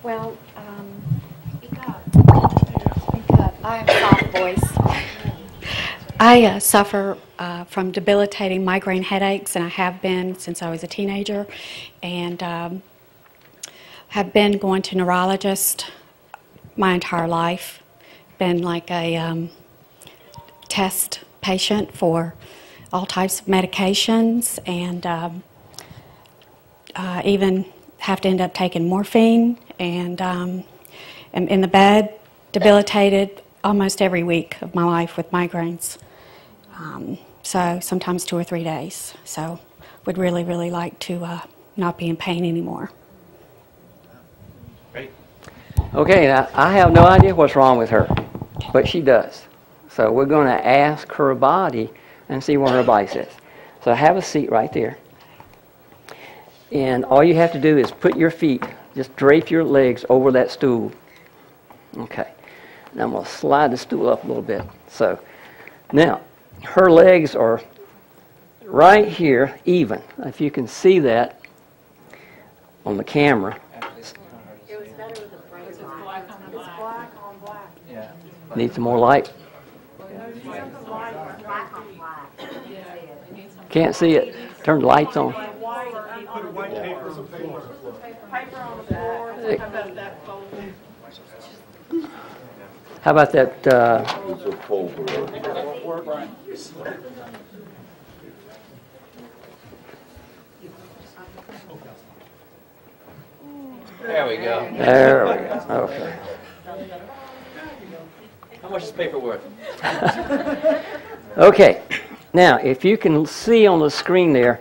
Well, speak up. Speak up. I have a soft voice. I suffer from debilitating migraine headaches, and I have been since I was a teenager, and have been going to neurologist my entire life. Been like a test patient for all types of medications, and even have to end up taking morphine, and am in the bed, debilitated almost every week of my life with migraines. So sometimes 2 or 3 days. So would really, really like to not be in pain anymore. Great. Okay, now I have no idea what's wrong with her, but she does. So we're going to ask her body and see what her body says. So have a seat right there. And all you have to do is put your feet, just drape your legs over that stool. Okay. Now I'm going to slide the stool up a little bit. So now her legs are right here, even. If you can see that on the camera. It was better with the bright light. It's black on black. Yeah. Need some more light? Can't see it. Turn the lights on. Put a white paper on the floor. Paper on the floor. How about that folded? How about that? It's a folder. There we go. There we go. Okay. How much is paper worth? Okay. Now, if you can see on the screen there,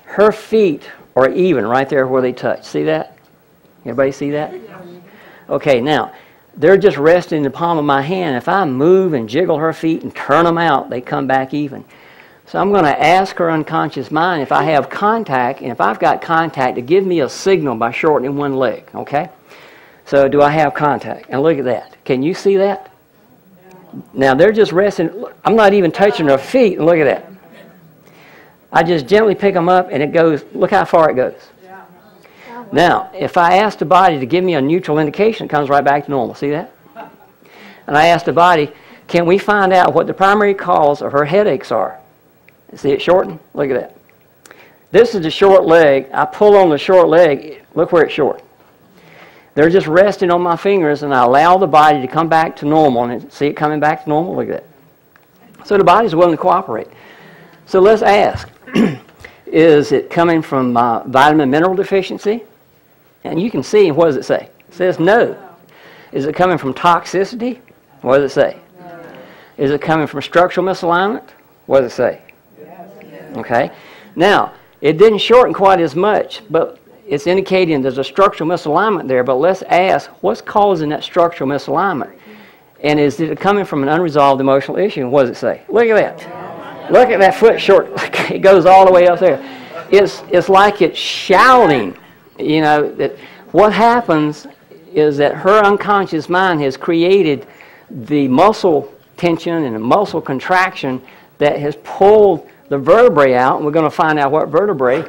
her feet are even right there where they touch. See that? Everybody see that? Okay, now, they're just resting in the palm of my hand. If I move and jiggle her feet and turn them out, they come back even. So I'm going to ask her unconscious mind if I have contact, and if I've got contact, to give me a signal by shortening one leg, okay? So do I have contact? And look at that. Can you see that? Now, they're just resting. I'm not even touching their feet. And look at that. I just gently pick them up, and it goes. Look how far it goes. Now, if I ask the body to give me a neutral indication, it comes right back to normal. See that? And I ask the body, can we find out what the primary cause of her headaches are? See it shorten? Look at that. This is the short leg. I pull on the short leg. Look where it's short. They're just resting on my fingers, and I allow the body to come back to normal. And see it coming back to normal? Look at that. So the body's willing to cooperate. So let's ask, is it coming from vitamin mineral deficiency? And you can see, what does it say? It says no. Is it coming from toxicity? What does it say? No. Is it coming from structural misalignment? What does it say? Yes. Okay. Now, it didn't shorten quite as much, but it's indicating there's a structural misalignment there. But let's ask, what's causing that structural misalignment? And is it coming from an unresolved emotional issue? And what does it say? Look at that. Look at that foot short. It goes all the way up there. It's like it's shouting. You know, that what happens is that her unconscious mind has created the muscle tension and the muscle contraction that has pulled the vertebrae out, and we're going to find out what vertebrae,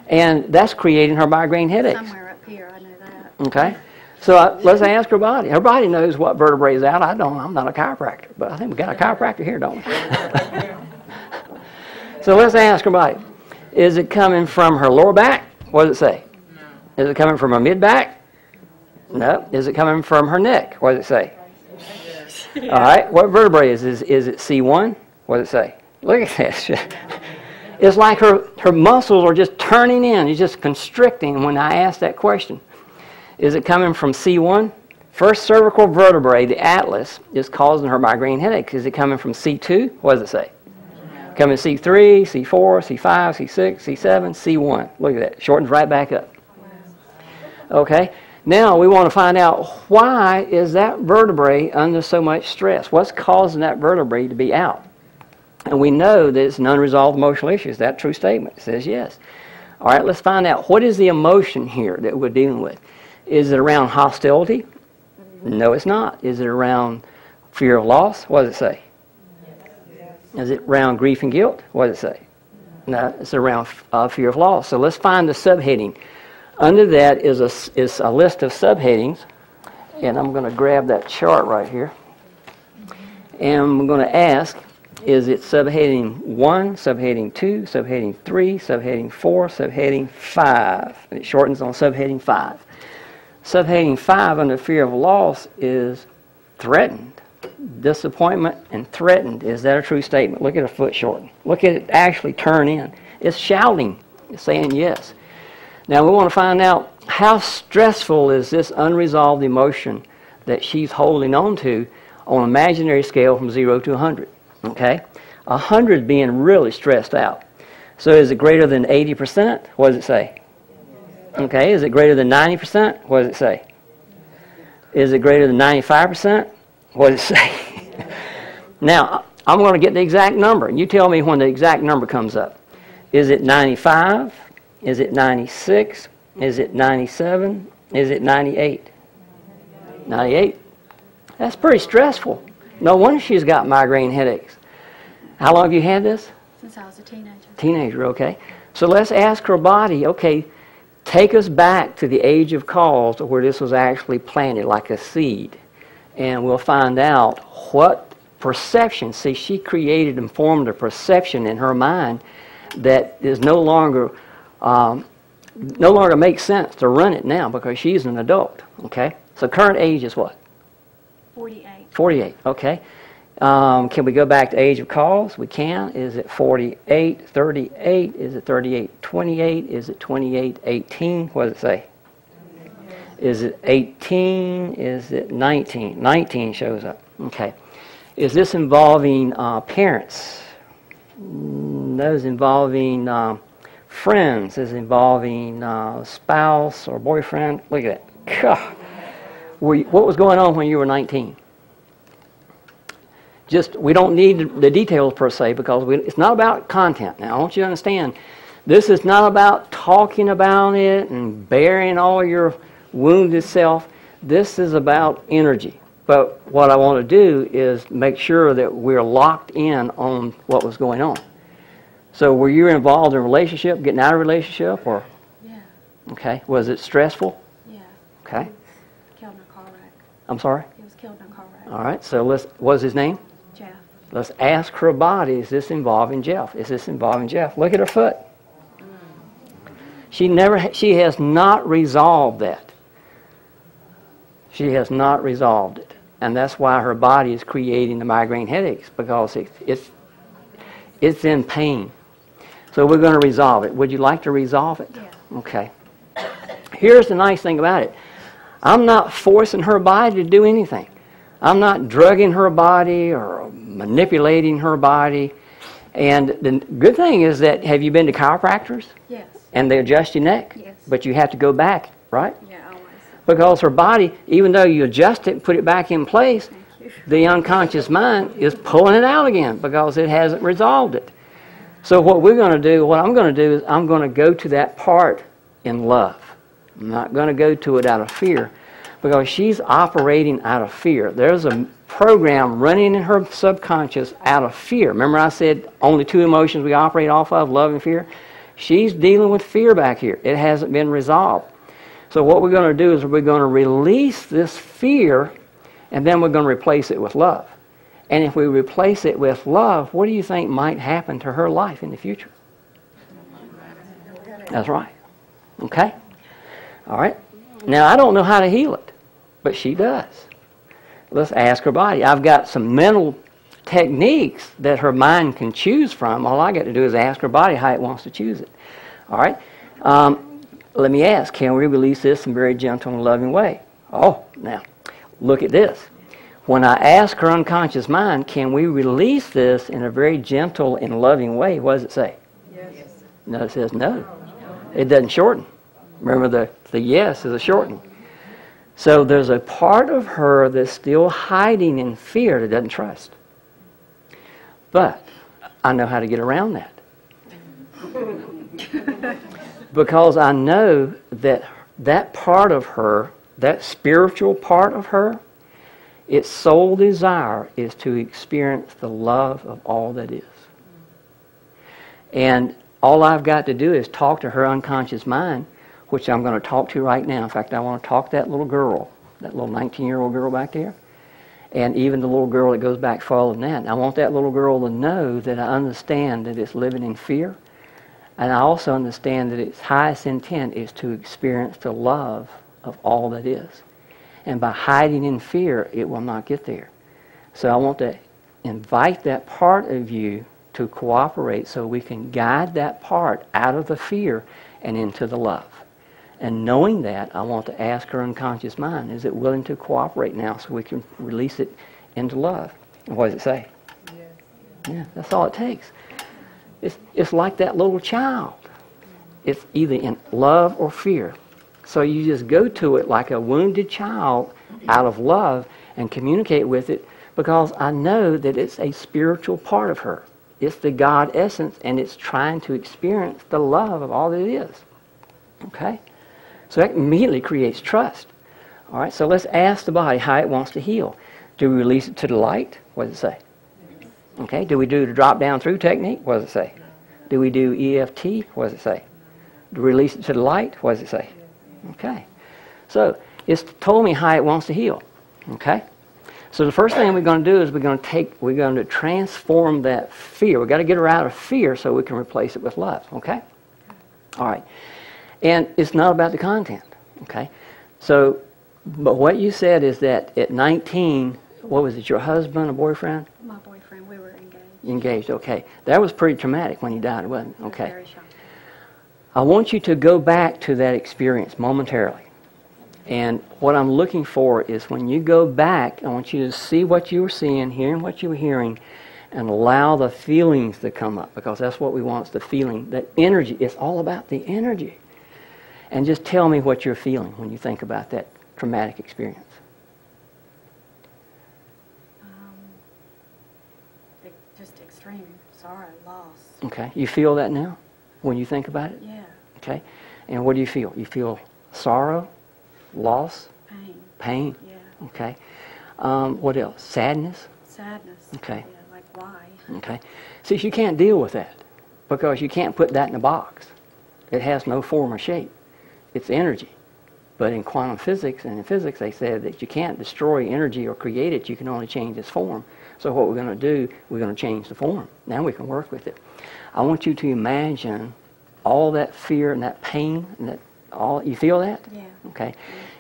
and that's creating her migraine headaches. Somewhere up here, I know that. Okay? So let's ask her body. Her body knows what vertebrae is out. I don't. I'm not a chiropractor, but I think we got a chiropractor here, don't we? So let's ask her body. Is it coming from her lower back? What does it say? No. Is it coming from her mid-back? No. Is it coming from her neck? What does it say? Yes. All right. What vertebrae is it? Is it C1? What does it say? Look at this. It's like her muscles are just turning in. It's just constricting when I ask that question. Is it coming from C1? First cervical vertebrae, the atlas, is causing her migraine headaches. Is it coming from C2? What does it say? Coming C3, C4, C5, C6, C7, C1. Look at that. Shortens right back up. Okay. Now we want to find out, why is that vertebrae under so much stress? What's causing that vertebrae to be out? And we know that it's an unresolved emotional issue. Is that a true statement? It says yes. All right, let's find out, what is the emotion here that we're dealing with? Is it around hostility? No, it's not. Is it around fear of loss? What does it say? Is it around grief and guilt? What does it say? No, it's around fear of loss. So let's find the subheading. Under that is a list of subheadings, and I'm going to grab that chart right here. And I'm going to ask, is it subheading 1, subheading 2, subheading 3, subheading 4, subheading 5? And it shortens on subheading 5. Subheading 5 under fear of loss is threatened. Disappointment and threatened. Is that a true statement? Look at a foot shorten. Look at it actually turn in. It's shouting. It's saying yes. Now we want to find out how stressful is this unresolved emotion that she's holding on to on an imaginary scale from 0 to 100. Okay? 100 being really stressed out. So is it greater than 80%? What does it say? Okay. Is it greater than 90%? What does it say? Is it greater than 95%? What does it say? Now, I'm going to get the exact number, and you tell me when the exact number comes up. Is it 95? Is it 96? Is it 97? Is it 98? 98. That's pretty stressful. No wonder she's got migraine headaches. How long have you had this? Since I was a teenager. Teenager, okay. So let's ask her body, okay, take us back to the age of cause where this was actually planted like a seed. And we'll find out what perception. See, she created and formed a perception in her mind that is no longer makes sense to run it now because she's an adult, okay? So current age is what? 48. 48, okay. Can we go back to age of cause? We can. Is it 48, 38? Is it 38, 28? Is it 28, 18? What does it say? Is it 18? Is it 19? 19 shows up. Okay. Is this involving parents? Those involving friends? Is involving spouse or boyfriend? Look at that. God. What was going on when you were 19? We don't need the details per se because it's not about content. Now, I want you to understand, this is not about talking about it and burying all your wounded self. This is about energy. But what I want to do is make sure that we're locked in on what was going on. So were you involved in a relationship, getting out of a relationship? Or? Yeah. Okay. Was it stressful? Yeah. Okay. Killed in a car wreck. I'm sorry? He was killed in a car wreck. All right. So what's his name? Jeff. Let's ask her body, is this involving Jeff? Is this involving Jeff? Look at her foot. She has not resolved that. She has not resolved it. And that's why her body is creating the migraine headaches, because it's in pain. So we're going to resolve it. Would you like to resolve it? Yeah. Okay. Here's the nice thing about it. I'm not forcing her body to do anything. I'm not drugging her body or manipulating her body. And the good thing is that, have you been to chiropractors? Yes. And they adjust your neck? Yes. But you have to go back, right? Yeah, always. Because her body, even though you adjust it and put it back in place, the unconscious mind is pulling it out again because it hasn't resolved it. So what I'm going to do is I'm going to go to that part in love. I'm not going to go to it out of fear, because she's operating out of fear. There's a program running in her subconscious out of fear. Remember I said only two emotions we operate off of, love and fear? She's dealing with fear back here. It hasn't been resolved. So what we're going to do is we're going to release this fear, and then we're going to replace it with love. And if we replace it with love, what do you think might happen to her life in the future? That's right. Okay? All right? Now, I don't know how to heal it, but she does. Let's ask her body. I've got some mental techniques that her mind can choose from. All I got to do is ask her body how it wants to choose it. All right? Let me ask, can we release this in a very gentle and loving way? Oh, now, look at this. When I ask her unconscious mind, can we release this in a very gentle and loving way? What does it say? Yes. No, it says no. It doesn't shorten. Remember, the yes is a shortening. So there's a part of her that's still hiding in fear that doesn't trust. But I know how to get around that. Because I know that that part of her, that spiritual part of her, its sole desire is to experience the love of all that is. And all I've got to do is talk to her unconscious mind which I'm going to talk to right now. In fact, I want to talk to that little girl, that little 19-year-old girl back there, and even the little girl that goes back further than that. And I want that little girl to know that I understand that it's living in fear, and I also understand that its highest intent is to experience the love of all that is. And by hiding in fear, it will not get there. So I want to invite that part of you to cooperate so we can guide that part out of the fear and into the love. And knowing that, I want to ask her unconscious mind, is it willing to cooperate now so we can release it into love? And what does it say? Yeah, that's all it takes. It's like that little child. It's either in love or fear. So you just go to it like a wounded child out of love and communicate with it, because I know that it's a spiritual part of her. It's the God essence, and it's trying to experience the love of all that it is. Okay? So that immediately creates trust. All right, so let's ask the body how it wants to heal. Do we release it to the light? What does it say? Okay, do we do the drop down through technique? What does it say? Do we do EFT? What does it say? Do we release it to the light? What does it say? Okay, so it's told me how it wants to heal. Okay, so the first thing we're going to do is we're going to transform that fear. We've got to get her out of fear so we can replace it with love. Okay, all right, and it's not about the content. Okay, so but what you said is that at 19, what was it? Your husband or boyfriend? My boyfriend, we were engaged. Engaged. Okay, that was pretty traumatic when he died, wasn't it? Okay. Very shocking. I want you to go back to that experience momentarily. And what I'm looking for is when you go back, I want you to see what you were seeing, hearing what you were hearing, and allow the feelings to come up, because that's what we want, is the feeling, that energy. It's all about the energy. And just tell me what you're feeling when you think about that traumatic experience. Just extreme sorrow, loss. Okay, you feel that now when you think about it? Yeah. Okay, and what do you feel? You feel sorrow, loss, pain. Yeah. Okay, what else? Sadness. Sadness. Okay. Yeah, like why? Okay, see, you can't deal with that because you can't put that in a box. It has no form or shape. It's energy. But in quantum physics and in physics, they said that you can't destroy energy or create it. You can only change its form. So what we're going to do, we're going to change the form. Now we can work with it. I want you to imagine all that fear and that pain and that all. You feel that? Yeah. Okay.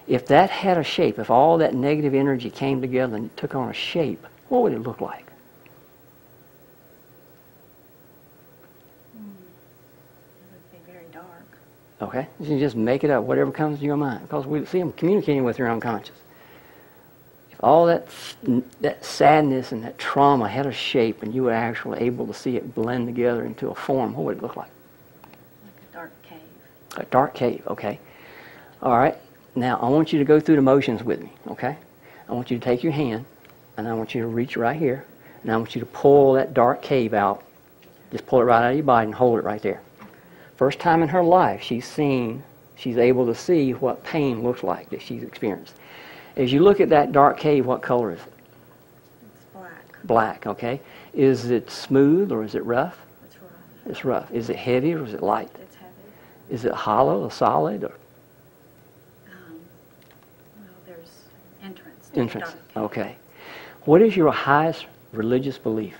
If that had a shape, if all that negative energy came together and took on a shape, what would it look like? It would be very dark. Okay? You just make it up, whatever comes to your mind, because we see them communicating with your unconscious. If all that sadness and that trauma had a shape and you were actually able to see it blend together into a form, what would it look like? Like a dark cave. A dark cave, okay. All right. Now, I want you to go through the motions with me, okay? I want you to take your hand, and I want you to reach right here, and I want you to pull that dark cave out. Just pull it right out of your body and hold it right there. First time in her life she's able to see what pain looks like that she's experienced. As you look at that dark cave, what color is it? It's black. Black, okay. Is it smooth or is it rough? It's rough. It's rough. Is it heavy or is it light? It's heavy. Is it hollow or solid or? Well, there's entrance. To the Entrance, dark cave. okay. What is your highest religious belief?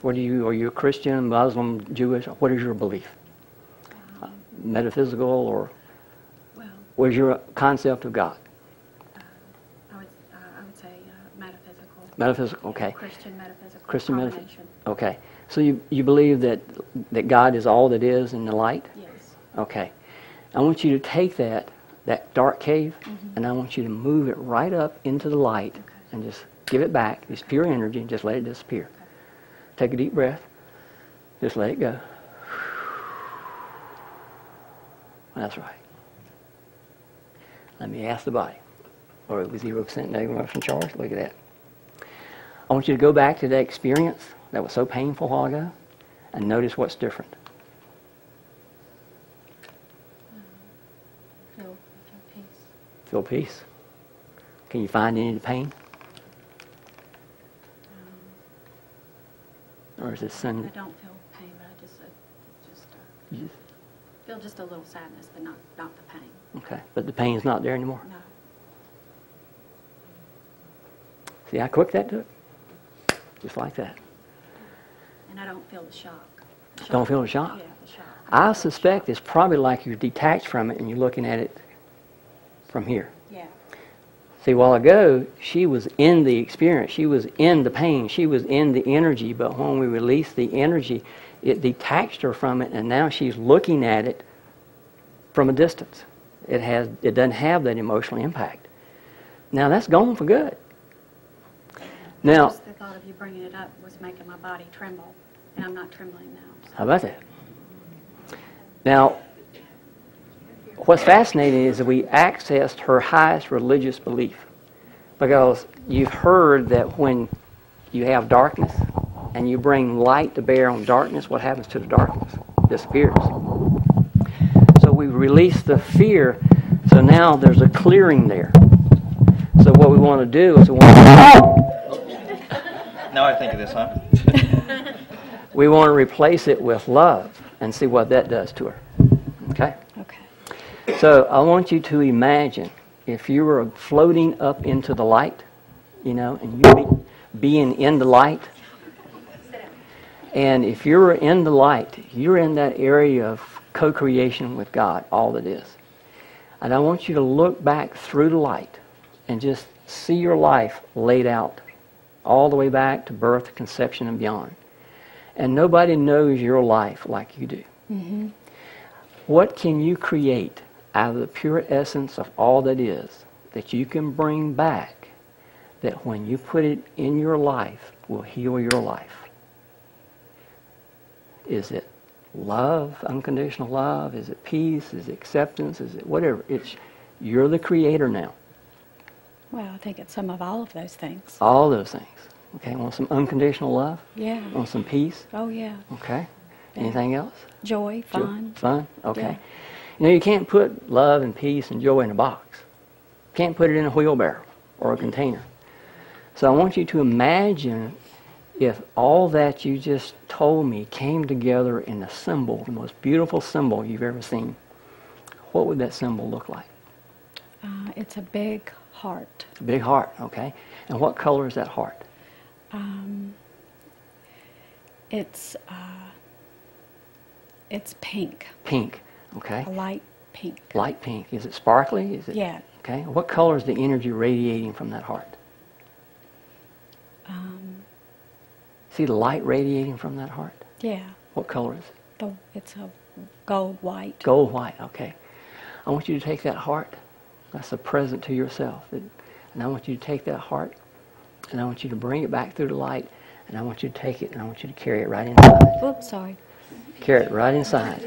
Are you a Christian, Muslim, Jewish? What is your belief? Metaphysical or Well, what is your concept of God? I would say metaphysical. Metaphysical, okay. Christian metaphysical. Christian metaphysical. combination. Okay. So you believe that God is all that is in the light? Yes. Okay. I want you to take that dark cave, and I want you to move it right up into the light, and just give it back. It's pure energy, and just let it disappear. Take a deep breath. Just let it go. That's right. Let me ask the body. Or it was 0% negative emotion charge. Look at that. I want you to go back to that experience that was so painful a while ago and notice what's different. Feel peace. Feel peace. Can you find any of the pain? Or is it sin? I don't feel pain, but I just Feel just a little sadness, but not the pain. Okay, but the pain's not there anymore. No. See how quick that took? Just like that. And I don't feel the shock. Don't feel the shock? Yeah, the shock. I suspect it's probably like you're detached from it and you're looking at it from here. Yeah. See, a while ago, she was in the experience. She was in the pain. She was in the energy. But when we released the energy, it detached her from it, and now she's looking at it from a distance. It doesn't have that emotional impact. Now, that's gone for good. Now, Just the thought of you bringing it up was making my body tremble, and I'm not trembling now. how about that? Now, what's fascinating is that we accessed her highest religious belief, because you've heard that when you have darkness and you bring light to bear on darkness, what happens to the darkness? It disappears. So we release the fear, so now there's a clearing there. So what we want to do is Now I think of this, huh? we want to replace it with love and see what that does to her. Okay? Okay. So I want you to imagine if you were floating up into the light, you know, and you being in the light. And if you're in the light, you're in that area of co-creation with God, all that is. And I want you to look back through the light and just see your life laid out all the way back to birth, conception, and beyond. And nobody knows your life like you do. Mm-hmm. What can you create out of the pure essence of all that is that you can bring back that when you put it in your life will heal your life? Is it love, unconditional love? Is it peace? Is it acceptance? Is it whatever? You're the creator now. Well, I think it's some of all of those things. All those things. Okay, want some unconditional love? Yeah. Want some peace? Oh, yeah. Okay. Anything else? Joy, fun. Fun? Okay. Yeah. You know, you can't put love and peace and joy in a box. Can't put it in a wheelbarrow or a container. So I want you to imagine if all that you just told me came together in a symbol, the most beautiful symbol you've ever seen. What would that symbol look like? It's a big heart. A big heart, okay. And what color is that heart? It's pink. Pink, okay. A light pink. Light pink. Is it sparkly? Is it? Yeah. Okay. What color is the energy radiating from that heart? See the light radiating from that heart? Yeah. What color is it? It's a gold white. Gold white, okay. I want you to take that heart. That's a present to yourself. And I want you to take that heart, and I want you to bring it back through the light, and I want you to take it, and I want you to carry it right inside. Oops, sorry. Carry it right inside.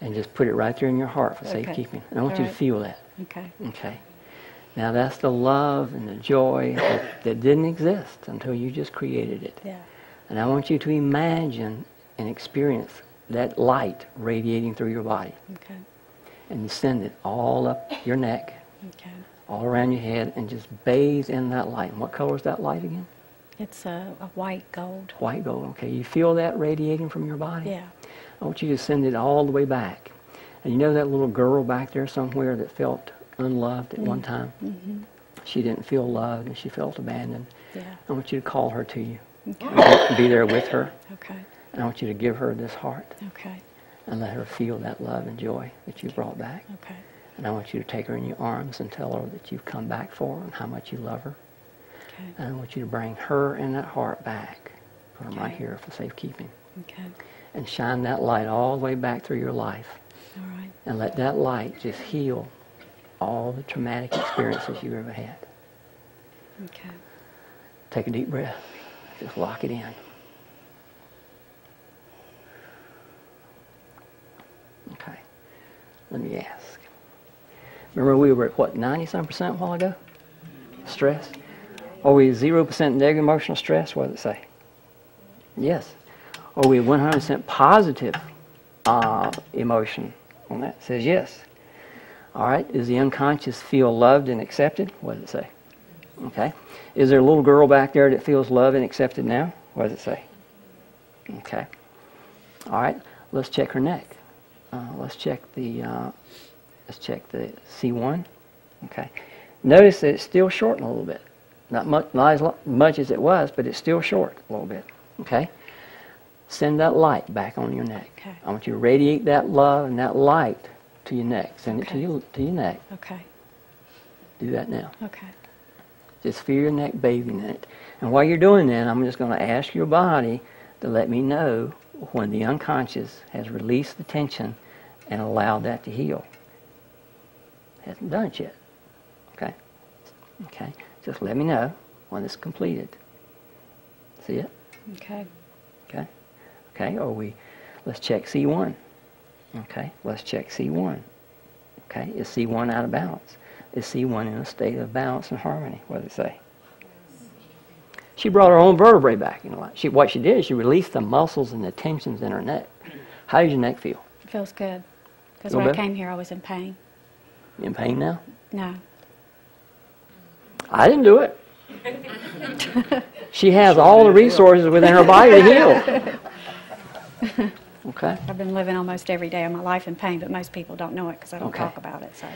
And just put it right there in your heart for Okay. safekeeping. And I want All you to right. feel that. Okay. Okay. Now that's the love and the joy that didn't exist until you just created it. Yeah. And I want you to imagine and experience that light radiating through your body. Okay. And you send it all up your neck, Okay. all around your head, and just bathe in that light. And what color is that light again? It's a white gold. White gold, okay. You feel that radiating from your body? Yeah. I want you to send it all the way back. And you know that little girl back there somewhere that felt unloved at one time? Mm-hmm. She didn't feel loved and she felt abandoned. Yeah. I want you to call her to you. Okay. Be there with her. Okay. And I want you to give her this heart Okay. and let her feel that love and joy that you brought back. Okay. And I want you to take her in your arms and tell her that you've come back for her and how much you love her. Okay. And I want you to bring her and that heart back. Put them right Okay. here for safekeeping. Okay. And shine that light all the way back through your life. All right. And let that light just heal all the traumatic experiences you ever had. Okay. Take a deep breath. Just lock it in. Okay. Let me ask. Remember we were at what, 90-some% a while ago? Stress? Are we 0% negative emotional stress? What does it say? Yes. Are we 100% positive emotion on that? It says yes. All right. Does the unconscious feel loved and accepted? What does it say? Okay. Is there a little girl back there that feels loved and accepted now? What does it say? Okay. All right, let's check her neck. Let's check the C1. Okay. Notice that it's still shorting a little bit. Not as much as it was, but it's still short a little bit. Okay. Send that light back on your neck. Okay. I want you to radiate that love and that light to your neck. Send Okay. it to your neck. Okay. Do that now. Okay. Just feel your neck bathing in it. And while you're doing that, I'm just going to ask your body to let me know when the unconscious has released the tension and allowed that to heal. Hasn't done it yet. Okay? Okay. Just let me know when it's completed. See it? Okay. Okay? Okay, let's check C1. Okay, let's check C1. Okay, is C1 out of balance? Is C1 in a state of balance and harmony? What does it say? She brought her own vertebrae back. You know, what she did is she released the muscles and the tensions in her neck. How does your neck feel? It feels good. Because Feel when I better? came here, I was in pain. You in pain now? No. I didn't do it. She has all the resources within her body to heal. Okay? I've been living almost every day of my life in pain, but most people don't know it because I don't Okay. talk about it. So.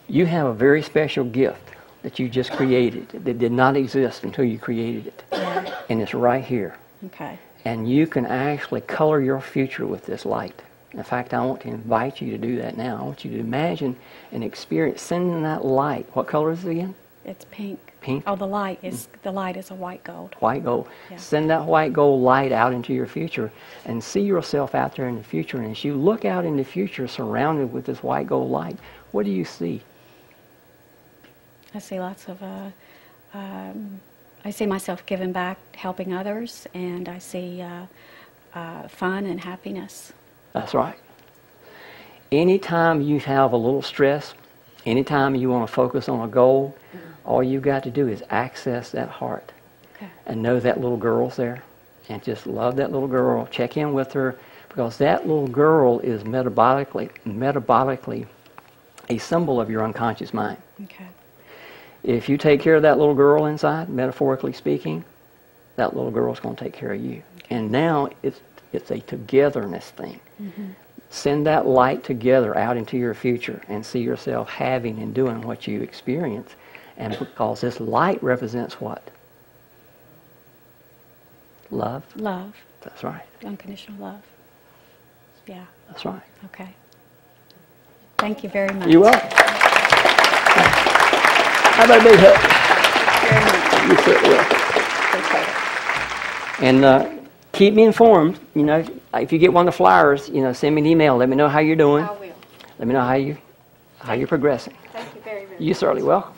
You have a very special gift that you just created that did not exist until you created it. Yeah. And it's right here. Okay. And you can actually color your future with this light. In fact, I want to invite you to do that now. I want you to imagine and experience sending that light. What color is it again? It's pink. Pink? Oh, the light is a white gold. White gold. Yeah. Send that white gold light out into your future and see yourself out there in the future. And as you look out in the future surrounded with this white gold light, what do you see? I see lots of. I see myself giving back, helping others, and I see fun and happiness. That's right. Anytime you have a little stress, anytime you want to focus on a goal, all you've got to do is access that heart. Okay. And know that little girl's there. And just love that little girl. Check in with her, because that little girl is metabolically a symbol of your unconscious mind. Okay. If you take care of that little girl inside, metaphorically speaking, that little girl's going to take care of you. Okay. And now it's a togetherness thing. Mm-hmm. Send that light together out into your future and see yourself having and doing what you experience. And because this light represents what? Love? Love. That's right. Unconditional love. Yeah. That's right. Okay. Thank you very much. You're welcome. How about a big hug? You certainly will. And keep me informed. You know, if you get one of the flyers, you know, send me an email. Let me know how you're doing. I will. Let me know how you're progressing. Thank you very, very much. You're certainly welcome.